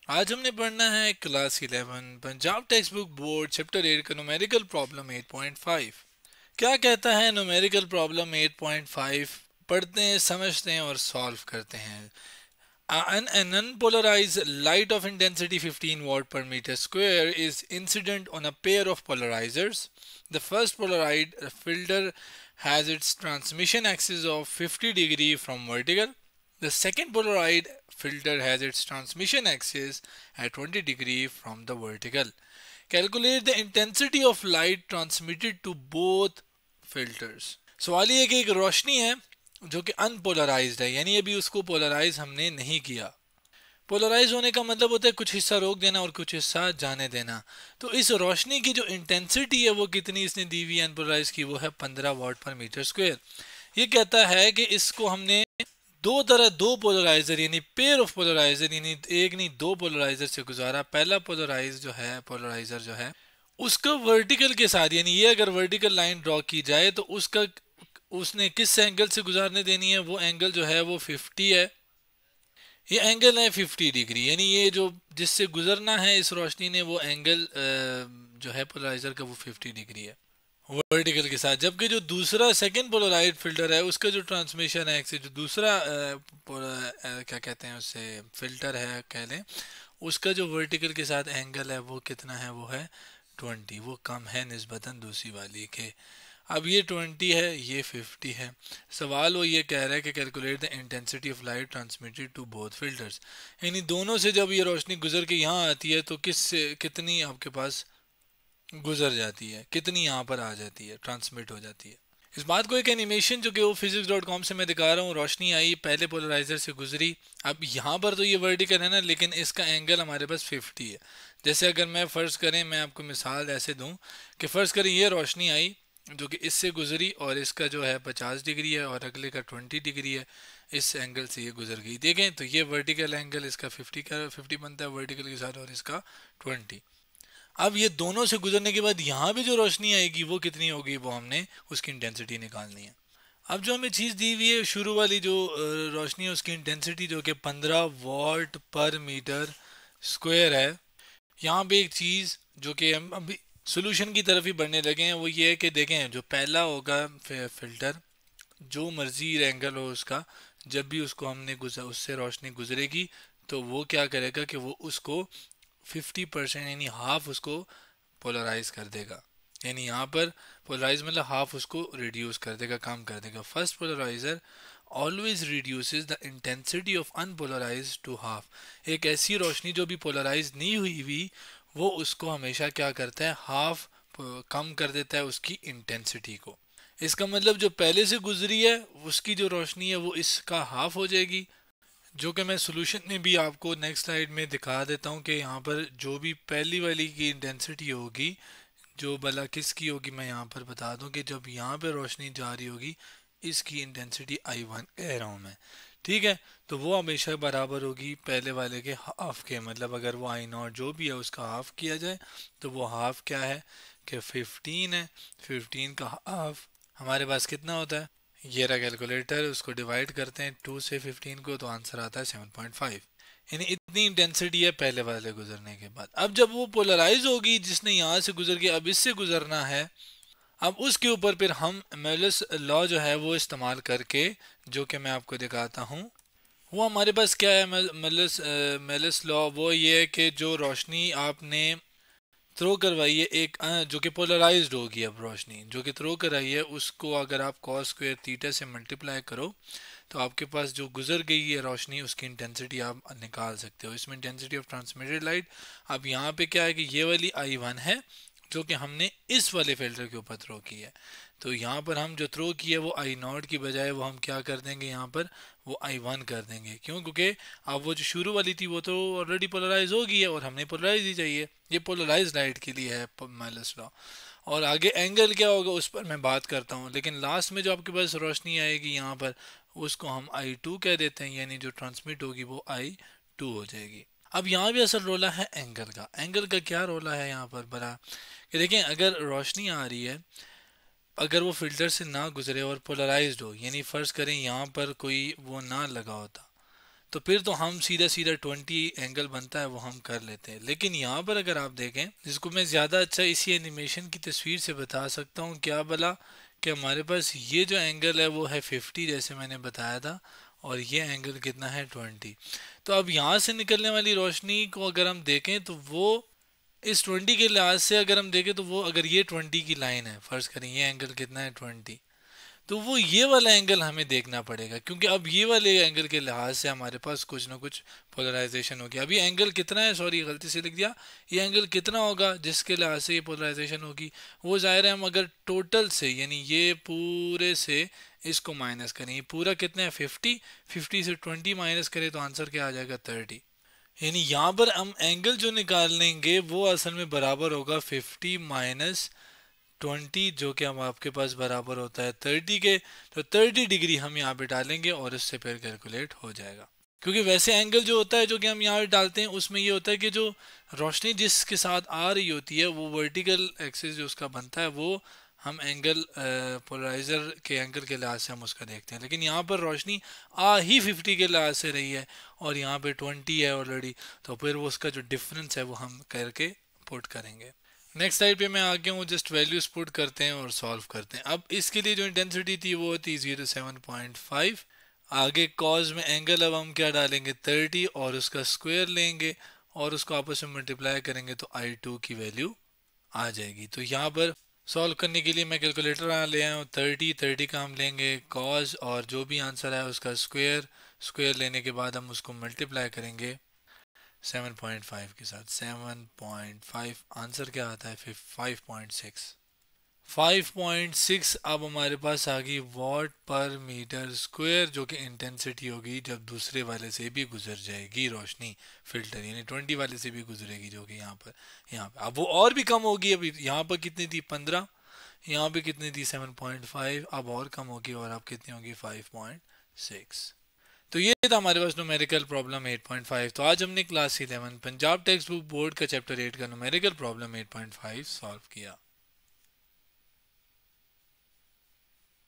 आज हमने पढ़ना है class 11 Punjab text book board chapter 8 का न्यूमेरिकल प्रॉब्लम 8.5। क्या कहता है न्यूमेरिकल प्रॉब्लम 8.5? पढ़ते हैं, समझते हैं और सॉल्व करते हैं। An unpolarized light of intensity 15 watt per meter square is incident on a pair of polarizers. The first polarized filter has its transmission axis of 50 degree from vertical. The second polarized filter has its transmission axis at 20 degree from the vertical. Calculate the intensity of light transmitted to both filters. सवाल ये है कि एक रोशनी है जो कि unpolarised है, यानी अभी उसको पोलराइज हमने नहीं किया। पोलराइज होने का मतलब होता है कुछ हिस्सा रोक देना और कुछ हिस्सा जाने देना। तो इस रोशनी की जो इंटेंसिटी है वो कितनी इसने दी हुई अनपोलराइज की, वो है 15 वाट पर मीटर स्क्वायर। ये कहता है कि इसको हमने दो पोलराइजर यानी पेयर ऑफ पोलराइजर यानी एक नहीं दो पोलराइजर से गुजारा। पहला पोलराइजर जो है उसका वर्टिकल के साथ, यानी ये अगर वर्टिकल लाइन ड्रॉ की जाए तो उसका उसने किस एंगल से गुजारने देनी है, वो एंगल जो है वो 50 है। ये एंगल है 50 डिग्री, यानी ये जो जिससे गुजरना है इस रोशनी ने वो एंगल जो है पोलराइजर का वो 50 डिग्री है वर्टिकल के साथ। जबकि जो दूसरा सेकंड पोलराइज फिल्टर है उसका जो ट्रांसमिशन है जो दूसरा क्या कहते हैं उससे फिल्टर है कह लें, उसका जो वर्टिकल के साथ एंगल है वो कितना है, वो है 20। वो कम है निस्बतन दूसरी वाली के। अब ये 20 है, ये 50 है। सवाल वो ये कह रहा है कि calculate the intensity of light transmitted to both filters, यानी दोनों से जब ये रोशनी गुजर के यहाँ आती है तो किस से कितनी आपके पास गुजर जाती है, कितनी यहाँ पर आ जाती है, ट्रांसमिट हो जाती है। इस बात को एक एनिमेशन जो कि वो physics.com से मैं दिखा रहा हूँ, रोशनी आई पहले पोलराइजर से गुजरी। अब यहाँ पर तो ये वर्टिकल है ना, लेकिन इसका एंगल हमारे पास 50 है। जैसे अगर मैं फ़र्ज़ करें, मैं आपको मिसाल ऐसे दूँ कि फ़र्ज़ करें ये रोशनी आई जो कि इससे गुजरी और इसका जो है 50 डिग्री है और अगले का 20 डिग्री है, इस एंगल से ये गुजर गई। देखें तो ये वर्टिकल एंगल इसका 50 बनता है वर्टिकल के साथ और इसका 20। अब ये दोनों से गुजरने के बाद यहाँ भी जो रोशनी आएगी वो कितनी होगी, वो हमने उसकी इंटेंसिटी निकालनी है। अब जो हमें चीज़ दी हुई है शुरू वाली जो रोशनी है उसकी इंटेंसिटी जो कि 15 वॉट पर मीटर स्क्वायर है। यहाँ पे एक चीज़ जो कि हम अभी सोल्यूशन की तरफ ही बढ़ने लगे हैं वो ये है कि देखें जो पहला होगा फिल्टर, जो मर्जी एंगल हो उसका, जब भी उसको हमने उससे रोशनी गुजरेगी तो वो क्या करेगा कि वो उसको 50% यानी हाफ उसको पोलराइज कर देगा। यानी यहाँ पर पोलराइज मतलब हाफ उसको रिड्यूस कर देगा, कम कर देगा। First polarizer always reduces the intensity of unpolarize to half. एक ऐसी रोशनी जो भी पोलराइज नहीं हुई हुई वो उसको हमेशा क्या करता है, हाफ कम कर देता है उसकी इंटेंसिटी को। इसका मतलब जो पहले से गुजरी है उसकी जो रोशनी है वो इसका हाफ हो जाएगी, जो कि मैं सोल्यूशन में भी आपको नेक्स्ट स्लाइड में दिखा देता हूँ कि यहाँ पर जो भी पहली वाली की इंटेंसिटी होगी जो भला किसकी होगी, मैं यहाँ पर बता दूँ कि जब यहाँ पे रोशनी जा रही होगी इसकी इंटेंसिटी I1 कह रहा हूँ मैं, ठीक है। तो वो हमेशा बराबर होगी पहले वाले के हाफ के, मतलब अगर वो I0 जो भी है उसका हाफ किया जाए तो वो हाफ क्या है कि 15 है। 15 का हाफ हमारे पास कितना होता है, ये रहा कैलकुलेटर, उसको डिवाइड करते हैं 2 से 15 को तो आंसर आता है 7.5। यानी इतनी इंटेंसिटी है पहले वाले गुजरने के बाद। अब जब वो पोलराइज होगी जिसने यहाँ से गुजर के अब इससे गुजरना है, अब उसके ऊपर फिर हम मेलस लॉ जो है वो इस्तेमाल करके, जो कि मैं आपको दिखाता हूँ, वो हमारे पास क्या है मेलस लॉ। वो ये है कि जो रोशनी आपने थ्रो करवाई है एक जो कि पोलराइज्ड होगी, अब रोशनी जो कि थ्रो कराई है उसको अगर आप कॉस स्क्वायर थीटा से मल्टीप्लाई करो तो आपके पास जो गुजर गई है रोशनी उसकी इंटेंसिटी आप निकाल सकते हो। इसमें इंटेंसिटी ऑफ ट्रांसमिटेड लाइट, अब यहाँ पे क्या है कि ये वाली I1 है जो कि हमने इस वाले फिल्टर के ऊपर थ्रो की है। तो यहाँ पर हम जो थ्रो किया वो I0 की बजाय वो हम क्या कर देंगे, यहाँ पर वो I1 कर देंगे। क्यों? क्योंकि अब वो जो शुरू वाली थी वो तो ऑलरेडी पोलराइज हो गई है और हमने पोलराइज ही चाहिए। ये पोलराइज लाइट के लिए है माइलस लॉ। और आगे एंगल क्या होगा उस पर मैं बात करता हूँ, लेकिन लास्ट में जो आपके पास रोशनी आएगी यहाँ पर उसको हम I2 कह देते हैं, यानी जो ट्रांसमिट होगी वो I2 हो जाएगी। अब यहाँ भी असल रोला है एंगल का। एंगल का क्या रोला है यहाँ पर बड़ा कि देखें, अगर रोशनी आ रही है, अगर वो फिल्टर से ना गुजरे और पोलराइज्ड हो, यानी फ़र्ज़ करें यहाँ पर कोई वो ना लगा होता तो फिर तो हम सीधा सीधा 20 एंगल बनता है वो हम कर लेते हैं। लेकिन यहाँ पर अगर आप देखें, जिसको मैं ज़्यादा अच्छा इसी एनिमेशन की तस्वीर से बता सकता हूँ, क्या भला कि हमारे पास ये जो एंगल है वो है 50 जैसे मैंने बताया था, और ये एंगल कितना है 20। तो अब यहाँ से निकलने वाली रोशनी को अगर हम देखें तो वो इस 20 के लिहाज से अगर हम देखें तो वो, अगर ये 20 की लाइन है, फर्ज करें ये एंगल कितना है 20, तो वो ये वाला एंगल हमें देखना पड़ेगा, क्योंकि अब ये वाले एंगल के लिहाज से हमारे पास कुछ ना कुछ पोलराइजेशन होगी। अभी एंगल कितना है, सॉरी गलती से लिख दिया, ये एंगल कितना होगा जिसके लिहाज से ये पोलराइजेशन होगी, वो जाहिर है हम अगर टोटल से यानी ये पूरे से इसको माइनस करें, ये पूरा कितना है 50, 50 से 20 माइनस करें तो आंसर क्या आ जाएगा 30। यानी यहाँ पर हम एंगल जो निकाल लेंगे वो असल में बराबर होगा 50 माइनस 20, जो कि हम आपके पास बराबर होता है 30 के। तो 30 डिग्री हम यहाँ पे डालेंगे और इससे फिर कैलकुलेट हो जाएगा। क्योंकि वैसे एंगल जो होता है जो कि हम यहाँ पे डालते हैं उसमें ये होता है कि जो रोशनी जिसके साथ आ रही होती है वो वर्टिकल एक्सिस जो उसका बनता है वो हम एंगल पोलराइजर के एंगल के लिहाज से हम उसका देखते हैं। लेकिन यहाँ पर रोशनी आ ही 50 के लिहाज से रही है और यहाँ पे 20 है ऑलरेडी, तो फिर वो उसका जो डिफरेंस है वो हम करके पुट करेंगे। नेक्स्ट साइड पे मैं आ गया हूँ, जस्ट वैल्यूज पुट करते हैं और सॉल्व करते हैं। अब इसके लिए जो इंटेंसिटी थी वो थी 07.5। आगे कॉज में एंगल अब हम क्या डालेंगे 30 और उसका स्क्वायर लेंगे और उसको आपस में मल्टीप्लाई करेंगे तो I2 की वैल्यू आ जाएगी। तो यहाँ पर सॉल्व करने के लिए मैं कैलकुलेटर ले आया हूँ। 30 का हम लेंगे कॉज और जो भी आंसर है उसका स्क्वायर, स्क्वायर लेने के बाद हम उसको मल्टीप्लाई करेंगे 7.5 के साथ। 7.5 आंसर क्या आता है फिर 5.6। 5.6 अब हमारे पास आ गई वॉट पर मीटर स्क्वायर, जो कि इंटेंसिटी होगी जब दूसरे वाले से भी गुजर जाएगी रोशनी फिल्टर, यानी 20 वाले से भी गुजरेगी, जो कि यहाँ पे अब वो और भी कम होगी। अभी यहाँ पर कितनी थी 15, यहाँ पे कितनी थी 7.5, अब और कम होगी और अब कितनी होगी 5.6। तो ये था हमारे पास न्यूमेरिकल प्रॉब्लम 8.5। तो आज हमने class 11 Punjab text book board का चैप्टर 8 का न्यूमेरिकल प्रॉब्लम 8.5 सॉल्व किया।